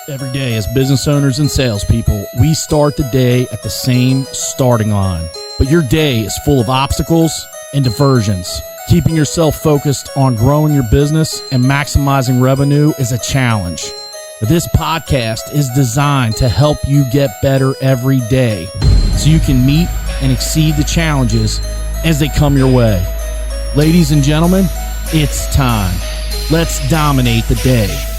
Every day as business owners and salespeople, we start the day at the same starting line. But your day is full of obstacles and diversions. Keeping yourself focused on growing your business and maximizing revenue is a challenge. This podcast is designed to help you get better every day so you can meet and exceed the challenges as they come your way. Ladies and gentlemen, it's time. Let's dominate the day.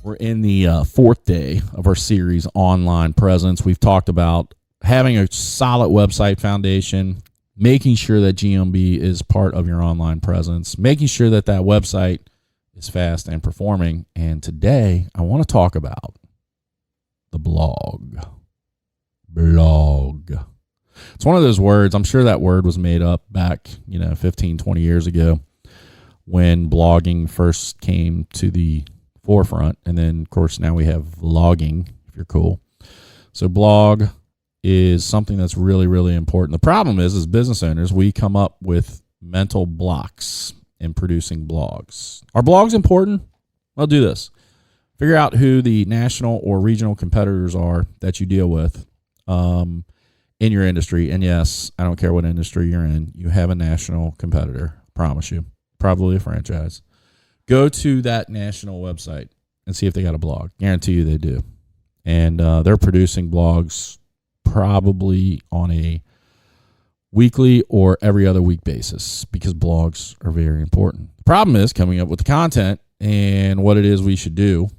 We're in the fourth day of our series, Online Presence. We've talked about having a solid website foundation, making sure that GMB is part of your online presence, making sure that that website is fast and performing. And today I want to talk about the blog. Blog. It's one of those words, I'm sure that word was made up back, 15, 20 years ago when blogging first came to the forefront. And then, of course, now we have vlogging, if you're cool. So blog is something that's really, really important. The problem is, as business owners, we come up with mental blocks in producing blogs. Are blogs important? Well, do this. Figure out who the national or regional competitors are that you deal with in your industry. And yes, I don't care what industry you're in. You have a national competitor, I promise you. Probably a franchise. Go to that national website and see if they got a blog. Guarantee you they do. And they're producing blogs probably on a weekly or every other week basis because blogs are very important. The problem is coming up with the content and what it is we should do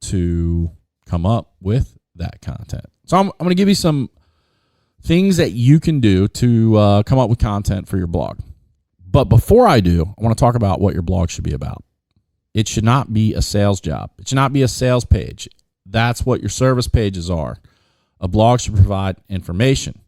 to come up with that content. So I'm going to give you some things that you can do to come up with content for your blog. But before I do, I want to talk about what your blog should be about. It should not be a sales job. It should not be a sales page. That's what your service pages are. A blog should provide information.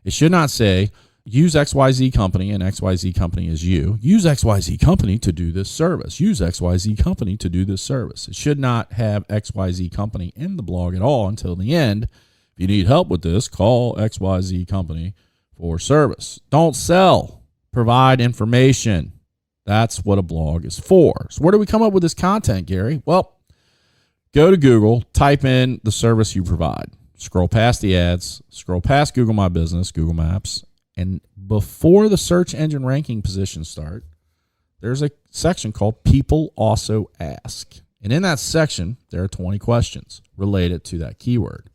It should not say, use XYZ company and XYZ company is you. Use XYZ company to do this service. Use XYZ company to do this service. It should not have XYZ company in the blog at all until the end. If you need help with this, call XYZ company for service. Don't sell. Provide information. That's what a blog is for. So where do we come up with this content, Gary? Well, go to Google, type in the service you provide. Scroll past the ads, scroll past Google My Business, Google Maps, and before the search engine ranking positions start, there's a section called People Also Ask. And in that section, there are 20 questions related to that keyword.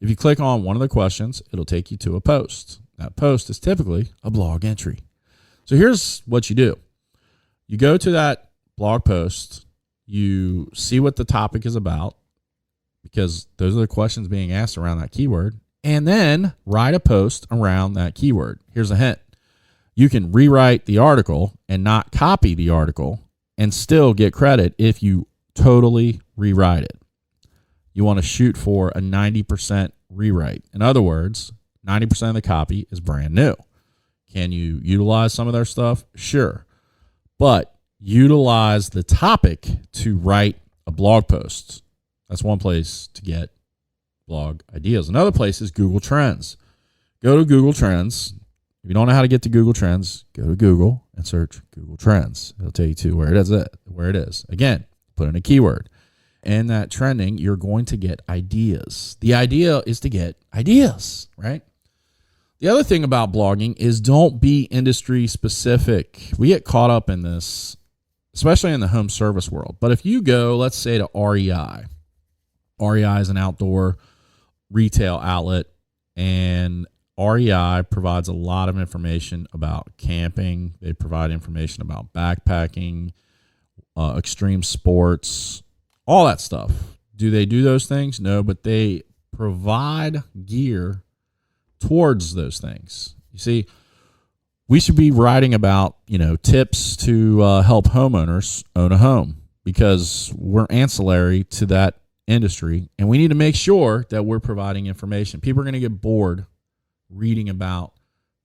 If you click on one of the questions, it'll take you to a post. That post is typically a blog entry. So here's what you do. You go to that blog post, you see what the topic is about, because those are the questions being asked around that keyword, and then write a post around that keyword. Here's a hint. You can rewrite the article and not copy the article and still get credit if you totally rewrite it. You want to shoot for a 90% rewrite. In other words, 90% of the copy is brand new. Can you utilize some of their stuff? Sure. But utilize the topic to write a blog post. That's one place to get blog ideas. Another place is Google Trends. Go to Google Trends. If you don't know how to get to Google Trends, go to Google and search Google Trends. It'll take you to where it is. Again, put in a keyword. In that trending, you're going to get ideas. The idea is to get ideas, right? The other thing about blogging is don't be industry specific. We get caught up in this, especially in the home service world. But if you go, let's say, to REI. REI is an outdoor retail outlet, and REI provides a lot of information about camping. They provide information about backpacking, extreme sports, all that stuff. Do they do those things? No, but they provide gear towards those things. You see, we should be writing about, tips to help homeowners own a home because we're ancillary to that industry, and we need to make sure that we're providing information. People are going to get bored reading about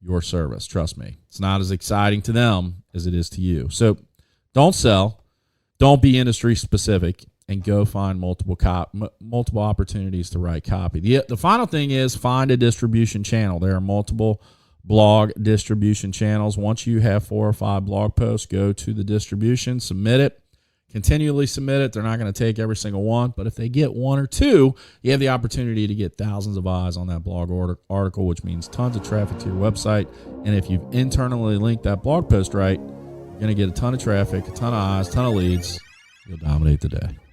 your service. Trust me. It's not as exciting to them as it is to you. So don't sell. Don't be industry specific. And go find multiple opportunities to write copy. The final thing is find a distribution channel. There are multiple blog distribution channels. Once you have 4 or 5 blog posts, go to the distribution, submit it, continually submit it. They're not going to take every single one, but if they get 1 or 2, you have the opportunity to get thousands of eyes on that blog article, which means tons of traffic to your website. And if you've internally linked that blog post right, you're going to get a ton of traffic, a ton of eyes, a ton of leads. You'll dominate the day.